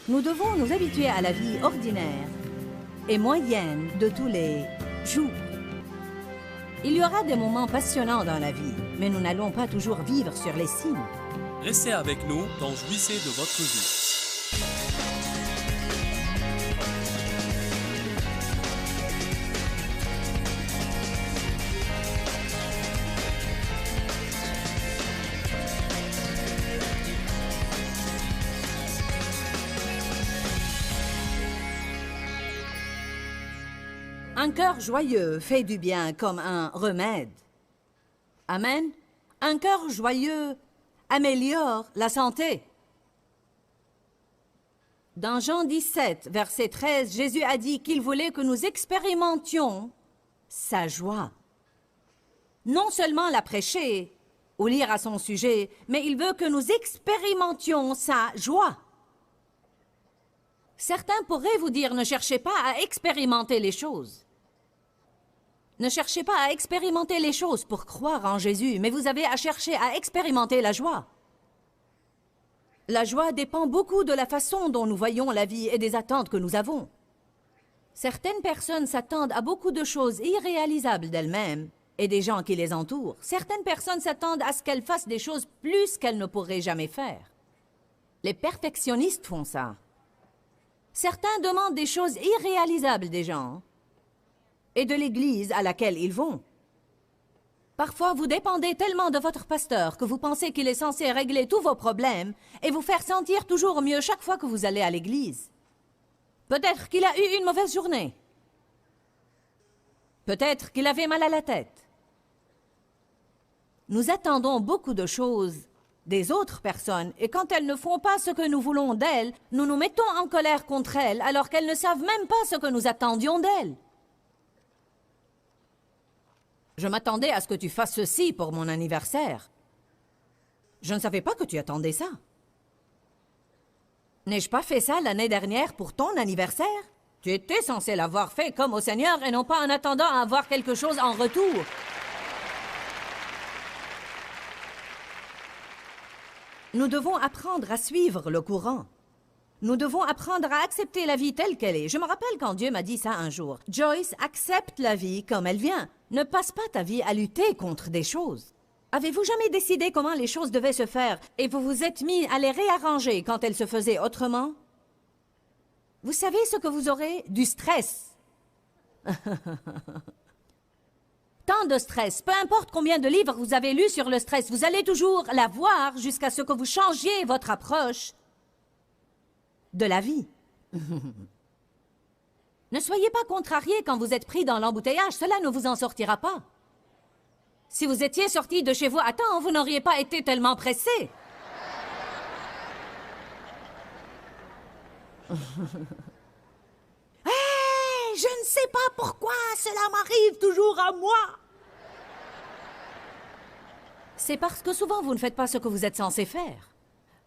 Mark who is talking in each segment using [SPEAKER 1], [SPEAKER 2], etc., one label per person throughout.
[SPEAKER 1] Nous devons nous habituer à la vie ordinaire et moyenne de tous les jours. Il y aura des moments passionnants dans la vie, mais nous n'allons pas toujours vivre sur les cimes.
[SPEAKER 2] Restez avec nous dans Jouissez de votre vie.
[SPEAKER 1] Un cœur joyeux fait du bien comme un remède. Amen. Un cœur joyeux améliore la santé. Dans Jean 17, verset 13, Jésus a dit qu'il voulait que nous expérimentions sa joie. Non seulement la prêcher ou lire à son sujet, mais il veut que nous expérimentions sa joie. Certains pourraient vous dire, ne cherchez pas à expérimenter les choses. Ne cherchez pas à expérimenter les choses pour croire en Jésus, mais vous avez à chercher à expérimenter la joie. La joie dépend beaucoup de la façon dont nous voyons la vie et des attentes que nous avons. Certaines personnes s'attendent à beaucoup de choses irréalisables d'elles-mêmes et des gens qui les entourent. Certaines personnes s'attendent à ce qu'elles fassent des choses plus qu'elles ne pourraient jamais faire. Les perfectionnistes font ça. Certains demandent des choses irréalisables des gens et de l'église à laquelle ils vont. Parfois, vous dépendez tellement de votre pasteur que vous pensez qu'il est censé régler tous vos problèmes et vous faire sentir toujours mieux chaque fois que vous allez à l'église. Peut-être qu'il a eu une mauvaise journée. Peut-être qu'il avait mal à la tête. Nous attendons beaucoup de choses des autres personnes, et quand elles ne font pas ce que nous voulons d'elles, nous nous mettons en colère contre elles, alors qu'elles ne savent même pas ce que nous attendions d'elles. Je m'attendais à ce que tu fasses ceci pour mon anniversaire. Je ne savais pas que tu attendais ça. N'ai-je pas fait ça l'année dernière pour ton anniversaire? Tu étais censé l'avoir fait comme au Seigneur et non pas en attendant à avoir quelque chose en retour. Nous devons apprendre à suivre le courant. Nous devons apprendre à accepter la vie telle qu'elle est. Je me rappelle quand Dieu m'a dit ça un jour. Joyce, accepte la vie comme elle vient. Ne passe pas ta vie à lutter contre des choses. Avez-vous jamais décidé comment les choses devaient se faire et vous vous êtes mis à les réarranger quand elles se faisaient autrement? Vous savez ce que vous aurez? Du stress. Tant de stress, peu importe combien de livres vous avez lus sur le stress, vous allez toujours l'avoir jusqu'à ce que vous changiez votre approche de la vie. Ne soyez pas contrariés quand vous êtes pris dans l'embouteillage, cela ne vous en sortira pas. Si vous étiez sorti de chez vous à temps, vous n'auriez pas été tellement pressé. Hey, je ne sais pas pourquoi cela m'arrive toujours à moi. C'est parce que souvent vous ne faites pas ce que vous êtes censé faire.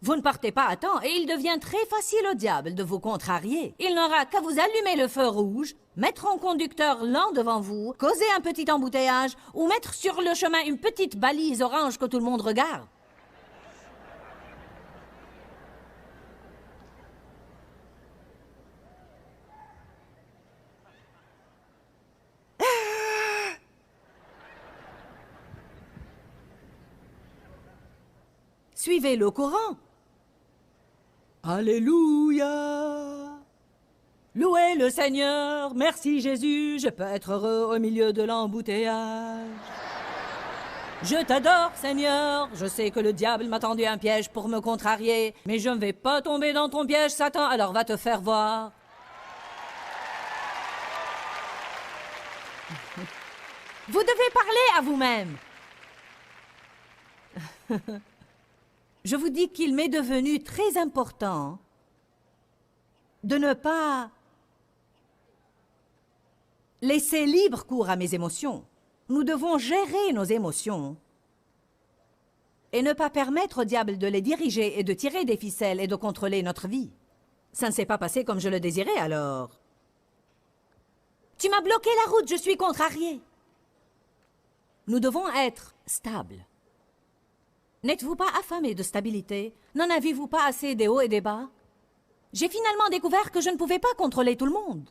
[SPEAKER 1] Vous ne partez pas à temps et il devient très facile au diable de vous contrarier. Il n'aura qu'à vous allumer le feu rouge, mettre un conducteur lent devant vous, causer un petit embouteillage ou mettre sur le chemin une petite balise orange que tout le monde regarde. Suivez le courant. Alléluia! Louez le Seigneur, merci Jésus, je peux être heureux au milieu de l'embouteillage. Je t'adore Seigneur, je sais que le diable m'a tendu un piège pour me contrarier, mais je ne vais pas tomber dans ton piège, Satan, alors va te faire voir. Vous devez parler à vous-même. Je vous dis qu'il m'est devenu très important de ne pas laisser libre cours à mes émotions. Nous devons gérer nos émotions et ne pas permettre au diable de les diriger et de tirer des ficelles et de contrôler notre vie. Ça ne s'est pas passé comme je le désirais alors. Tu m'as bloqué la route, je suis contrariée. Nous devons être stables. N'êtes-vous pas affamés de stabilité? N'en avez-vous pas assez des hauts et des bas? J'ai finalement découvert que je ne pouvais pas contrôler tout le monde.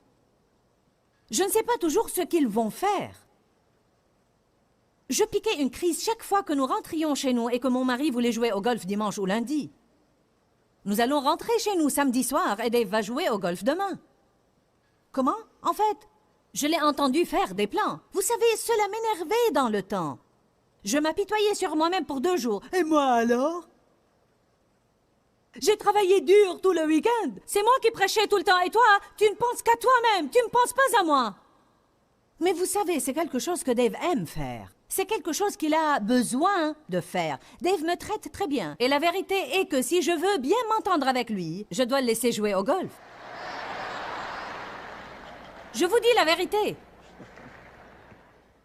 [SPEAKER 1] Je ne sais pas toujours ce qu'ils vont faire. Je piquais une crise chaque fois que nous rentrions chez nous et que mon mari voulait jouer au golf dimanche ou lundi. Nous allons rentrer chez nous samedi soir et Dave va jouer au golf demain. Comment? En fait, je l'ai entendu faire des plans. Vous savez, cela m'énervait dans le temps. Je m'apitoyais sur moi-même pour 2 jours. Et moi alors? J'ai travaillé dur tout le week-end. C'est moi qui prêchais tout le temps. Et toi, tu ne penses qu'à toi-même. Tu ne penses pas à moi. Mais vous savez, c'est quelque chose que Dave aime faire. C'est quelque chose qu'il a besoin de faire. Dave me traite très bien. Et la vérité est que si je veux bien m'entendre avec lui, je dois le laisser jouer au golf. Je vous dis la vérité.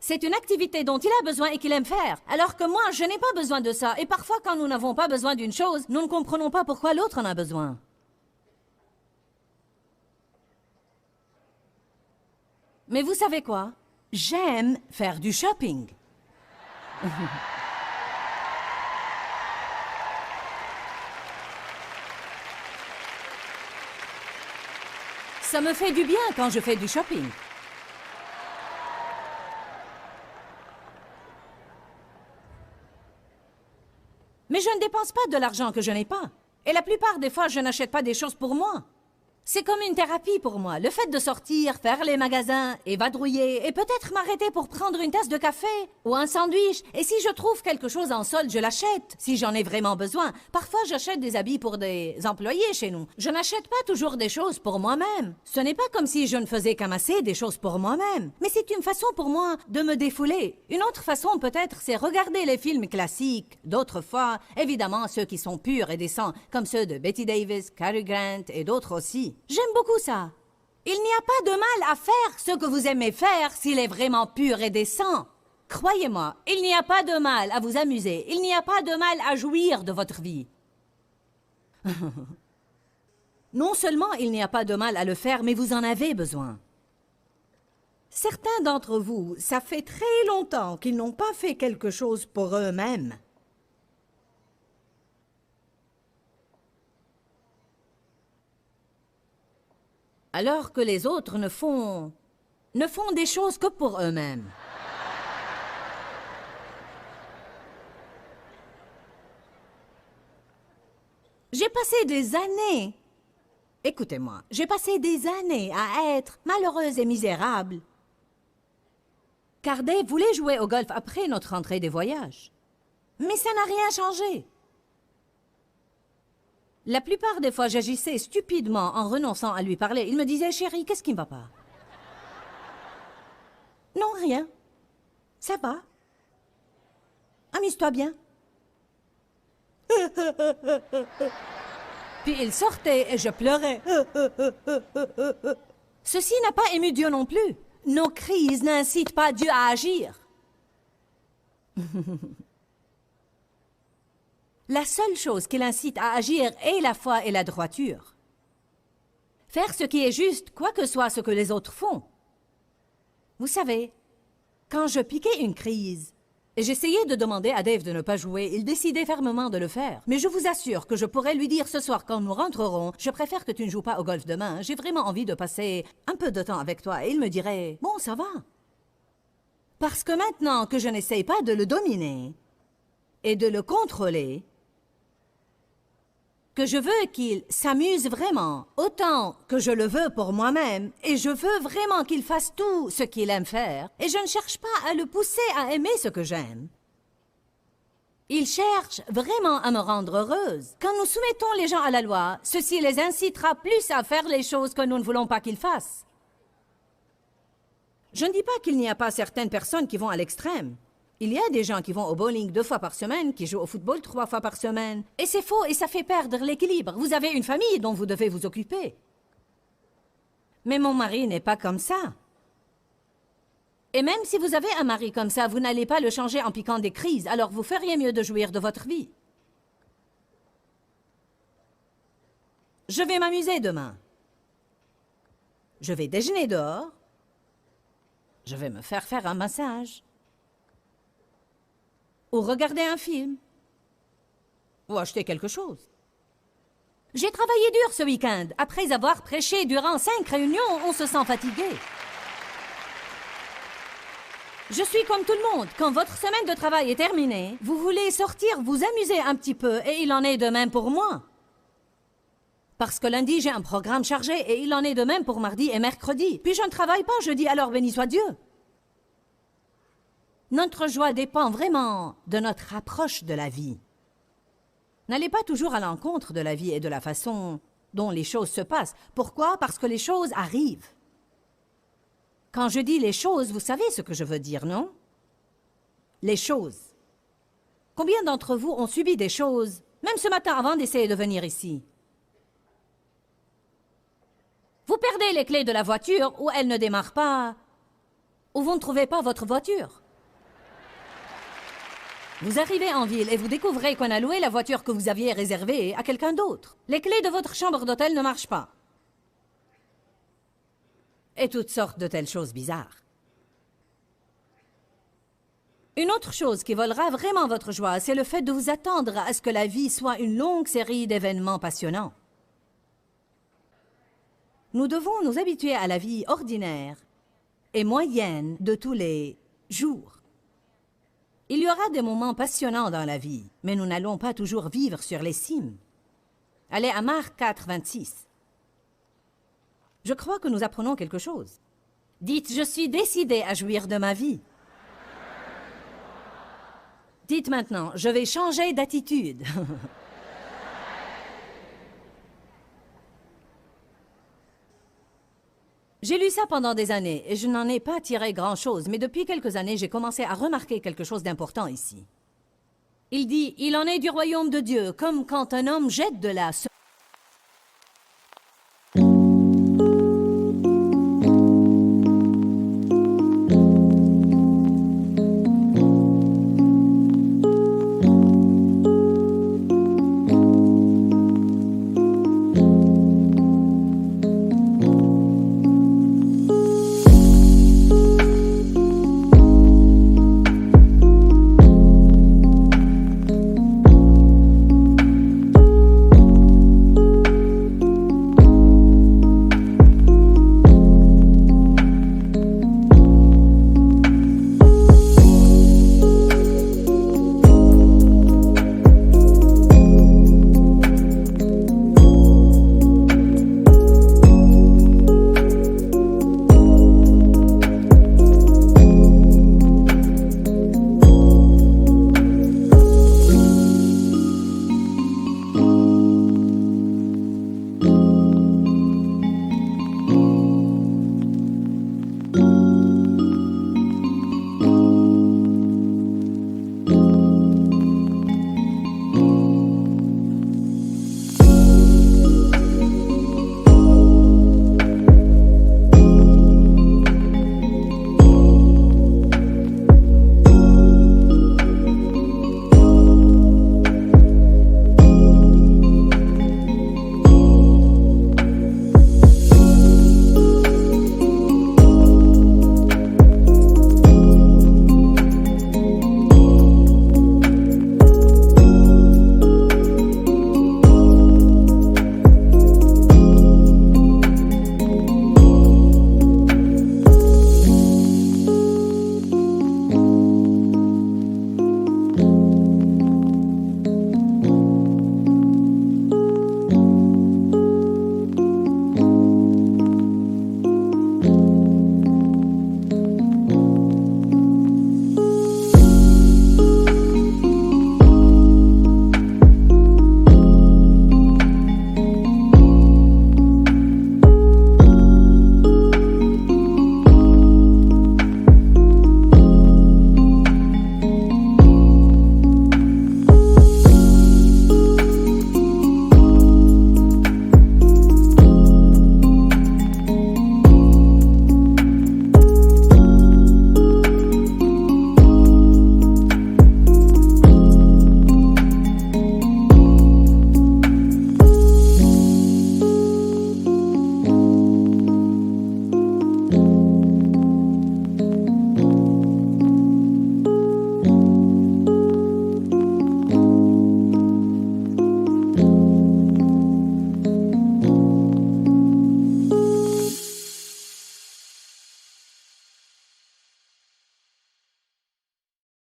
[SPEAKER 1] C'est une activité dont il a besoin et qu'il aime faire. Alors que moi, je n'ai pas besoin de ça. Et parfois, quand nous n'avons pas besoin d'une chose, nous ne comprenons pas pourquoi l'autre en a besoin. Mais vous savez quoi? J'aime faire du shopping. Ça me fait du bien quand je fais du shopping. Mais je ne dépense pas de l'argent que je n'ai pas. Et la plupart des fois, je n'achète pas des choses pour moi. C'est comme une thérapie pour moi. Le fait de sortir, faire les magasins, évadrouiller et peut-être m'arrêter pour prendre une tasse de café ou un sandwich. Et si je trouve quelque chose en solde, je l'achète, si j'en ai vraiment besoin. Parfois, j'achète des habits pour des employés chez nous. Je n'achète pas toujours des choses pour moi-même. Ce n'est pas comme si je ne faisais qu'amasser des choses pour moi-même. Mais c'est une façon pour moi de me défouler. Une autre façon, peut-être, c'est regarder les films classiques. D'autres fois, évidemment, ceux qui sont purs et décents, comme ceux de Betty Davis, Cary Grant et d'autres aussi. J'aime beaucoup ça. Il n'y a pas de mal à faire ce que vous aimez faire s'il est vraiment pur et décent. Croyez-moi, il n'y a pas de mal à vous amuser. Il n'y a pas de mal à jouir de votre vie. Non seulement il n'y a pas de mal à le faire, mais vous en avez besoin. Certains d'entre vous, ça fait très longtemps qu'ils n'ont pas fait quelque chose pour eux-mêmes. Alors que les autres ne font des choses que pour eux-mêmes. J'ai passé des années, écoutez-moi, j'ai passé des années à être malheureuse et misérable. Car Dave voulait jouer au golf après notre rentrée des voyages. Mais ça n'a rien changé. La plupart des fois, j'agissais stupidement en renonçant à lui parler. Il me disait, chérie, qu'est-ce qui ne va pas? Non, rien. Ça va. Amuse-toi bien. Puis il sortait et je pleurais. Ceci n'a pas ému Dieu non plus. Nos crises n'incitent pas Dieu à agir. La seule chose qui l'incite à agir est la foi et la droiture. Faire ce qui est juste, quoi que soit ce que les autres font. Vous savez, quand je piquais une crise, et j'essayais de demander à Dave de ne pas jouer, il décidait fermement de le faire. Mais je vous assure que je pourrais lui dire ce soir quand nous rentrerons, je préfère que tu ne joues pas au golf demain, j'ai vraiment envie de passer un peu de temps avec toi. Et il me dirait, bon, ça va. Parce que maintenant que je n'essaye pas de le dominer et de le contrôler, que je veux qu'il s'amuse vraiment, autant que je le veux pour moi-même, et je veux vraiment qu'il fasse tout ce qu'il aime faire, et je ne cherche pas à le pousser à aimer ce que j'aime. Il cherche vraiment à me rendre heureuse. Quand nous soumettons les gens à la loi, ceci les incitera plus à faire les choses que nous ne voulons pas qu'ils fassent. Je ne dis pas qu'il n'y a pas certaines personnes qui vont à l'extrême. Il y a des gens qui vont au bowling 2 fois par semaine, qui jouent au football 3 fois par semaine. Et c'est faux et ça fait perdre l'équilibre. Vous avez une famille dont vous devez vous occuper. Mais mon mari n'est pas comme ça. Et même si vous avez un mari comme ça, vous n'allez pas le changer en piquant des crises, alors vous feriez mieux de jouir de votre vie. Je vais m'amuser demain. Je vais déjeuner dehors. Je vais me faire un massage. Ou regarder un film. Ou acheter quelque chose. J'ai travaillé dur ce week-end. Après avoir prêché durant 5 réunions, on se sent fatigué. Je suis comme tout le monde. Quand votre semaine de travail est terminée, vous voulez sortir, vous amuser un petit peu, et il en est de même pour moi. Parce que lundi, j'ai un programme chargé, et il en est de même pour mardi et mercredi. Puis je ne travaille pas jeudi, alors béni soit Dieu. Notre joie dépend vraiment de notre approche de la vie. N'allez pas toujours à l'encontre de la vie et de la façon dont les choses se passent. Pourquoi? Parce que les choses arrivent. Quand je dis les choses, vous savez ce que je veux dire, non? Les choses. Combien d'entre vous ont subi des choses, même ce matin avant d'essayer de venir ici? Vous perdez les clés de la voiture, ou elle ne démarre pas, ou vous ne trouvez pas votre voiture. Vous arrivez en ville et vous découvrez qu'on a loué la voiture que vous aviez réservée à quelqu'un d'autre. Les clés de votre chambre d'hôtel ne marchent pas. Et toutes sortes de telles choses bizarres. Une autre chose qui volera vraiment votre joie, c'est le fait de vous attendre à ce que la vie soit une longue série d'événements passionnants. Nous devons nous habituer à la vie ordinaire et moyenne de tous les jours. Il y aura des moments passionnants dans la vie, mais nous n'allons pas toujours vivre sur les cimes. Allez à Marc 4, 26. Je crois que nous apprenons quelque chose. Dites, je suis décidé à jouir de ma vie. Dites maintenant, je vais changer d'attitude. J'ai lu ça pendant des années et je n'en ai pas tiré grand-chose, mais depuis quelques années, j'ai commencé à remarquer quelque chose d'important ici. Il dit, il en est du royaume de Dieu, comme quand un homme jette de la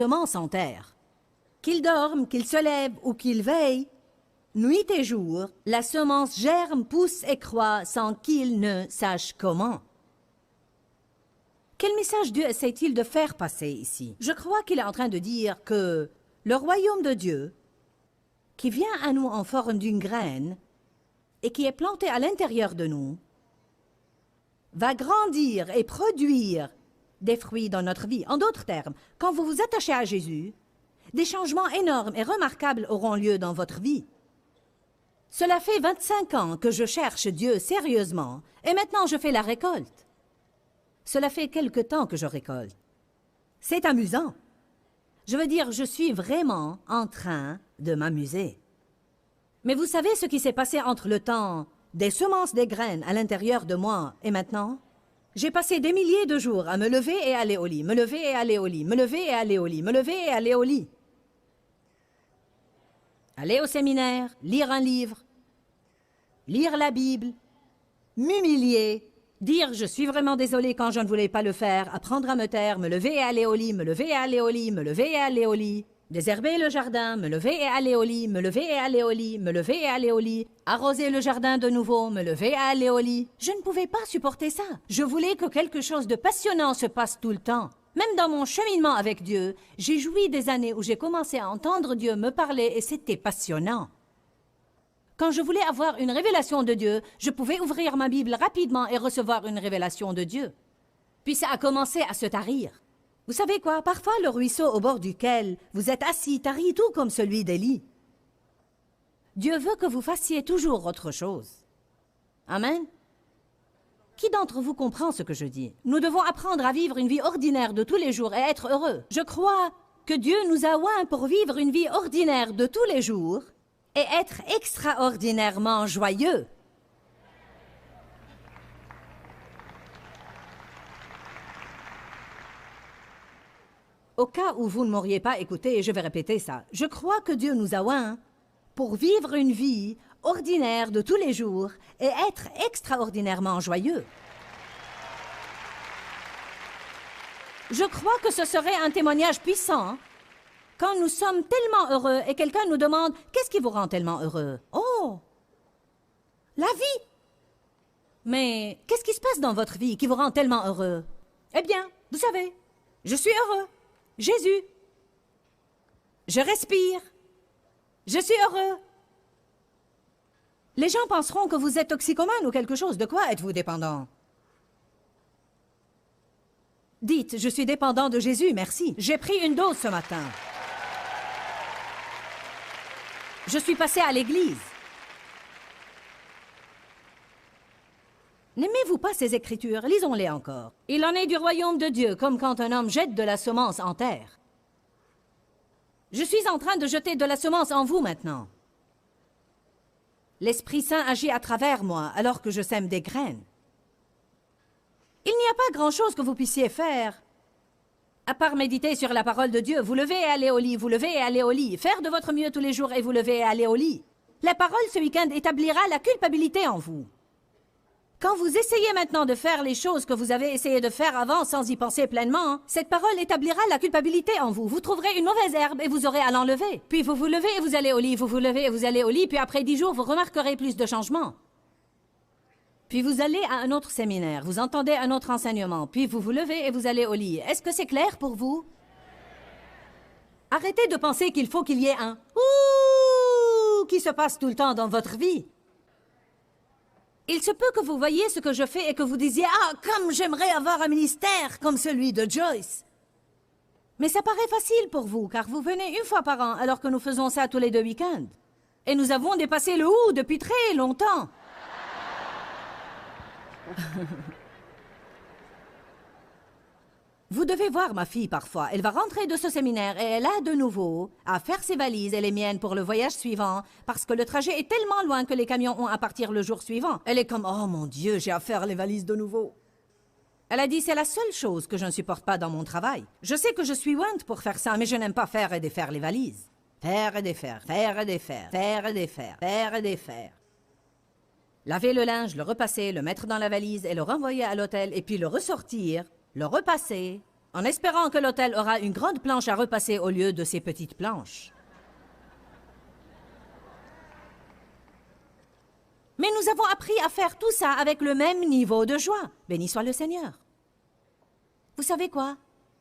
[SPEAKER 1] semence en terre. Qu'il dorme, qu'il se lève ou qu'il veille, nuit et jour, la semence germe, pousse et croît sans qu'il ne sache comment. Quel message Dieu essaie-t-il de faire passer ici? Je crois qu'il est en train de dire que le royaume de Dieu, qui vient à nous en forme d'une graine et qui est planté à l'intérieur de nous, va grandir et produire des fruits dans notre vie. En d'autres termes, quand vous vous attachez à Jésus, des changements énormes et remarquables auront lieu dans votre vie. Cela fait 25 ans que je cherche Dieu sérieusement et maintenant je fais la récolte. Cela fait quelque temps que je récolte. C'est amusant. Je veux dire, je suis vraiment en train de m'amuser. Mais vous savez ce qui s'est passé entre le temps des semences des graines à l'intérieur de moi et maintenant? J'ai passé des milliers de jours à me lever et aller au lit, me lever et aller au lit, me lever et aller au lit, me lever et aller au lit. Aller au séminaire, lire un livre, lire la Bible, m'humilier, dire « je suis vraiment désolé quand je ne voulais pas le faire », apprendre à me taire, me lever et aller au lit, me lever et aller au lit, me lever et aller au lit, désherber le jardin, me lever et aller au lit, me lever et aller au lit, me lever et aller au lit, arroser le jardin de nouveau, me lever et aller au lit. Je ne pouvais pas supporter ça. Je voulais que quelque chose de passionnant se passe tout le temps. Même dans mon cheminement avec Dieu, j'ai joui des années où j'ai commencé à entendre Dieu me parler et c'était passionnant. Quand je voulais avoir une révélation de Dieu, je pouvais ouvrir ma Bible rapidement et recevoir une révélation de Dieu. Puis ça a commencé à se tarir. Vous savez quoi? Parfois, le ruisseau au bord duquel vous êtes assis tarit tout comme celui d'Élie. Dieu veut que vous fassiez toujours autre chose. Amen? Qui d'entre vous comprend ce que je dis? Nous devons apprendre à vivre une vie ordinaire de tous les jours et être heureux. Je crois que Dieu nous a oints pour vivre une vie ordinaire de tous les jours et être extraordinairement joyeux. Au cas où vous ne m'auriez pas écouté, je vais répéter ça. Je crois que Dieu nous a oints pour vivre une vie ordinaire de tous les jours et être extraordinairement joyeux. Je crois que ce serait un témoignage puissant quand nous sommes tellement heureux et quelqu'un nous demande « Qu'est-ce qui vous rend tellement heureux? » Oh! La vie! Mais qu'est-ce qui se passe dans votre vie qui vous rend tellement heureux? Eh bien, vous savez, je suis heureux. Jésus. Je respire. Je suis heureux. Les gens penseront que vous êtes toxicomane ou quelque chose. De quoi êtes-vous dépendant? Dites, je suis dépendant de Jésus, merci. J'ai pris une dose ce matin. Je suis passé à l'église. N'aimez-vous pas ces écritures? Lisons-les encore. Il en est du royaume de Dieu, comme quand un homme jette de la semence en terre. Je suis en train de jeter de la semence en vous maintenant. L'Esprit Saint agit à travers moi alors que je sème des graines. Il n'y a pas grand-chose que vous puissiez faire, à part méditer sur la parole de Dieu. Vous levez et allez au lit, vous levez et allez au lit. Faire de votre mieux tous les jours et vous levez et allez au lit. La parole ce week-end établira la culpabilité en vous. Quand vous essayez maintenant de faire les choses que vous avez essayé de faire avant sans y penser pleinement, cette parole établira la culpabilité en vous. Vous trouverez une mauvaise herbe et vous aurez à l'enlever. Puis vous vous levez et vous allez au lit, vous vous levez et vous allez au lit, puis après 10 jours, vous remarquerez plus de changements. Puis vous allez à un autre séminaire, vous entendez un autre enseignement, puis vous vous levez et vous allez au lit. Est-ce que c'est clair pour vous? Arrêtez de penser qu'il faut qu'il y ait un « ouh » qui se passe tout le temps dans votre vie. Il se peut que vous voyiez ce que je fais et que vous disiez « Ah, comme j'aimerais avoir un ministère comme celui de Joyce !» Mais ça paraît facile pour vous, car vous venez une fois par an, alors que nous faisons ça tous les 2 week-ends. Et nous avons dépassé le « ouh » depuis très longtemps. Vous devez voir ma fille parfois. Elle va rentrer de ce séminaire et elle a de nouveau à faire ses valises et les miennes pour le voyage suivant parce que le trajet est tellement loin que les camions ont à partir le jour suivant. Elle est comme « Oh mon Dieu, j'ai à faire les valises de nouveau. » Elle a dit « C'est la seule chose que je ne supporte pas dans mon travail. Je sais que je suis ointe pour faire ça, mais je n'aime pas faire et défaire les valises. Faire et défaire, faire et défaire, faire et défaire, faire et défaire. Laver le linge, le repasser, le mettre dans la valise et le renvoyer à l'hôtel et puis le ressortir, le repasser, en espérant que l'autel aura une grande planche à repasser au lieu de ces petites planches. Mais nous avons appris à faire tout ça avec le même niveau de joie. Béni soit le Seigneur. Vous savez quoi?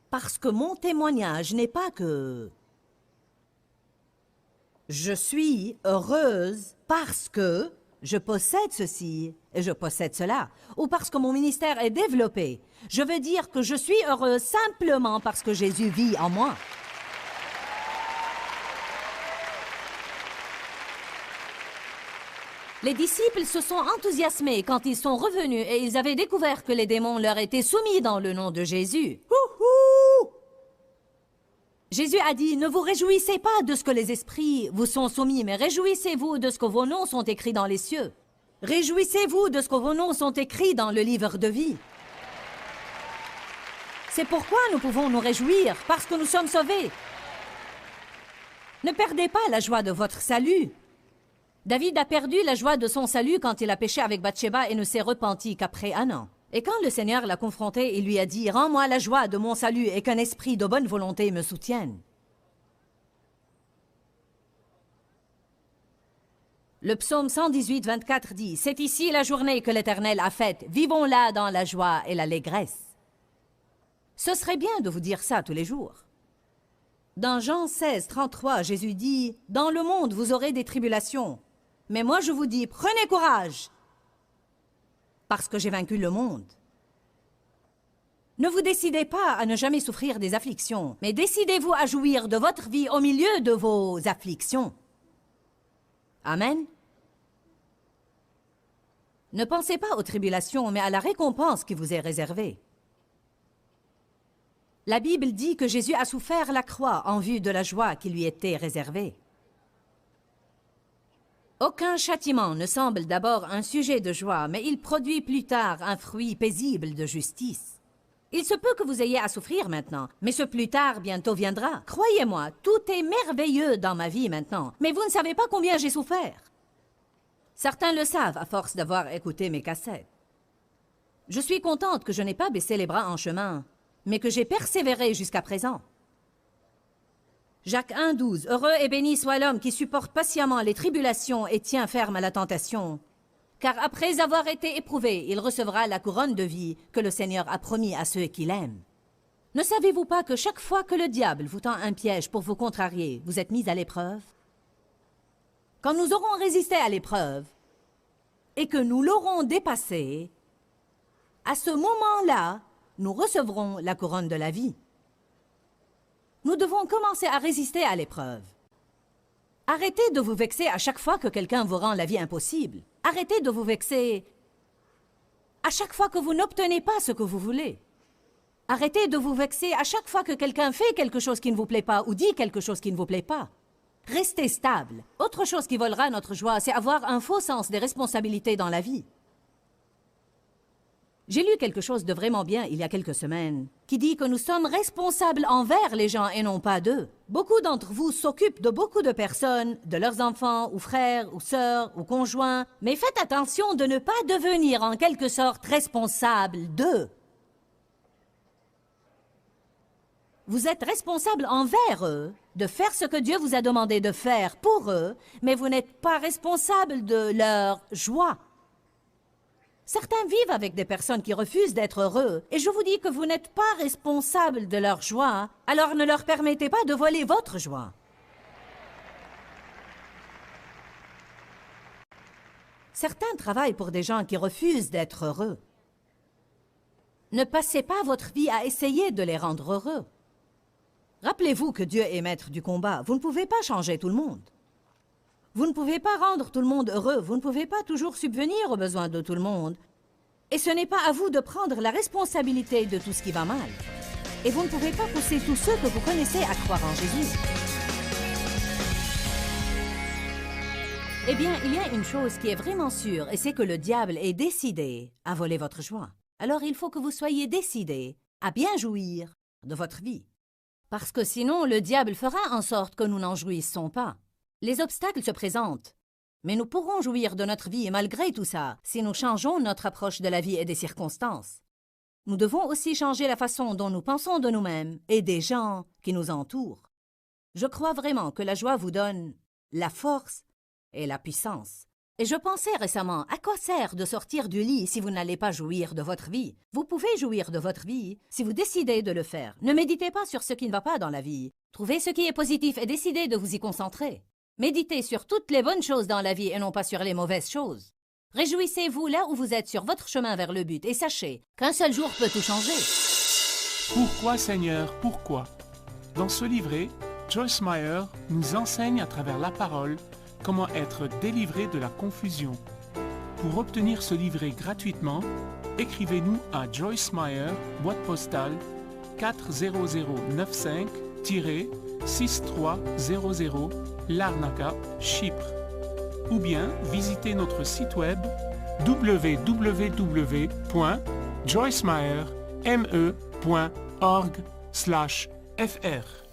[SPEAKER 1] Parce que mon témoignage n'est pas que je suis heureuse parce que je possède ceci et je possède cela, ou parce que mon ministère est développé. Je veux dire que je suis heureuse simplement parce que Jésus vit en moi. Les disciples se sont enthousiasmés quand ils sont revenus et ils avaient découvert que les démons leur étaient soumis dans le nom de Jésus. Houhou! Jésus a dit, ne vous réjouissez pas de ce que les esprits vous sont soumis, mais réjouissez-vous de ce que vos noms sont écrits dans les cieux. Réjouissez-vous de ce que vos noms sont écrits dans le livre de vie. C'est pourquoi nous pouvons nous réjouir, parce que nous sommes sauvés. Ne perdez pas la joie de votre salut. David a perdu la joie de son salut quand il a péché avec Bathsheba et ne s'est repenti qu'après 1 an. Et quand le Seigneur l'a confronté, il lui a dit « Rends-moi la joie de mon salut et qu'un esprit de bonne volonté me soutienne. » Le psaume 118, 24 dit « C'est ici la journée que l'Éternel a faite. Vivons-la dans la joie et l'allégresse. » Ce serait bien de vous dire ça tous les jours. Dans Jean 16, 33, Jésus dit « Dans le monde, vous aurez des tribulations. Mais moi, je vous dis, prenez courage, parce que j'ai vaincu le monde. » Ne vous décidez pas à ne jamais souffrir des afflictions, mais décidez-vous à jouir de votre vie au milieu de vos afflictions. Amen. Ne pensez pas aux tribulations, mais à la récompense qui vous est réservée. La Bible dit que Jésus a souffert la croix en vue de la joie qui lui était réservée. Aucun châtiment ne semble d'abord un sujet de joie, mais il produit plus tard un fruit paisible de justice. Il se peut que vous ayez à souffrir maintenant, mais ce plus tard bientôt viendra. Croyez-moi, tout est merveilleux dans ma vie maintenant, mais vous ne savez pas combien j'ai souffert. Certains le savent à force d'avoir écouté mes cassettes. Je suis contente que je n'ai pas baissé les bras en chemin, mais que j'ai persévéré jusqu'à présent. Jacques 1,12 « Heureux et béni soit l'homme qui supporte patiemment les tribulations et tient ferme à la tentation. Car après avoir été éprouvé, il recevra la couronne de vie que le Seigneur a promis à ceux qui l'aiment. » Ne savez-vous pas que chaque fois que le diable vous tend un piège pour vous contrarier, vous êtes mis à l'épreuve? Quand nous aurons résisté à l'épreuve et que nous l'aurons dépassée, à ce moment-là, nous recevrons la couronne de la vie. Nous devons commencer à résister à l'épreuve. Arrêtez de vous vexer à chaque fois que quelqu'un vous rend la vie impossible. Arrêtez de vous vexer à chaque fois que vous n'obtenez pas ce que vous voulez. Arrêtez de vous vexer à chaque fois que quelqu'un fait quelque chose qui ne vous plaît pas ou dit quelque chose qui ne vous plaît pas. Restez stable. Autre chose qui volera notre joie, c'est avoir un faux sens des responsabilités dans la vie. J'ai lu quelque chose de vraiment bien il y a quelques semaines, qui dit que nous sommes responsables envers les gens et non pas d'eux. Beaucoup d'entre vous s'occupent de beaucoup de personnes, de leurs enfants, ou frères, ou sœurs, ou conjoints, mais faites attention de ne pas devenir en quelque sorte responsable d'eux. Vous êtes responsable envers eux, de faire ce que Dieu vous a demandé de faire pour eux, mais vous n'êtes pas responsable de leur joie. Certains vivent avec des personnes qui refusent d'être heureux, et je vous dis que vous n'êtes pas responsable de leur joie, alors ne leur permettez pas de voler votre joie. Certains travaillent pour des gens qui refusent d'être heureux. Ne passez pas votre vie à essayer de les rendre heureux. Rappelez-vous que Dieu est maître du combat. Vous ne pouvez pas changer tout le monde. Vous ne pouvez pas rendre tout le monde heureux. Vous ne pouvez pas toujours subvenir aux besoins de tout le monde. Et ce n'est pas à vous de prendre la responsabilité de tout ce qui va mal. Et vous ne pouvez pas pousser tous ceux que vous connaissez à croire en Jésus. Eh bien, il y a une chose qui est vraiment sûre, et c'est que le diable est décidé à voler votre joie. Alors il faut que vous soyez décidés à bien jouir de votre vie. Parce que sinon, le diable fera en sorte que nous n'en jouissons pas. Les obstacles se présentent, mais nous pourrons jouir de notre vie malgré tout ça, si nous changeons notre approche de la vie et des circonstances. nous devons aussi changer la façon dont nous pensons de nous-mêmes et des gens qui nous entourent. Je crois vraiment que la joie vous donne la force et la puissance. Et je pensais récemment, à quoi sert de sortir du lit si vous n'allez pas jouir de votre vie? Vous pouvez jouir de votre vie si vous décidez de le faire. Ne méditez pas sur ce qui ne va pas dans la vie. Trouvez ce qui est positif et décidez de vous y concentrer. Méditez sur toutes les bonnes choses dans la vie et non pas sur les mauvaises choses. Réjouissez-vous là où vous êtes sur votre chemin vers le but et sachez qu'un seul jour peut tout changer.
[SPEAKER 3] Pourquoi Seigneur, pourquoi? Dans ce livret, Joyce Meyer nous enseigne à travers la parole comment être délivré de la confusion. Pour obtenir ce livret gratuitement, écrivez-nous à Joyce Meyer, boîte postale 40095-6300 Larnaca, Chypre. Ou bien visitez notre site web www.joycemeyer.org/fr.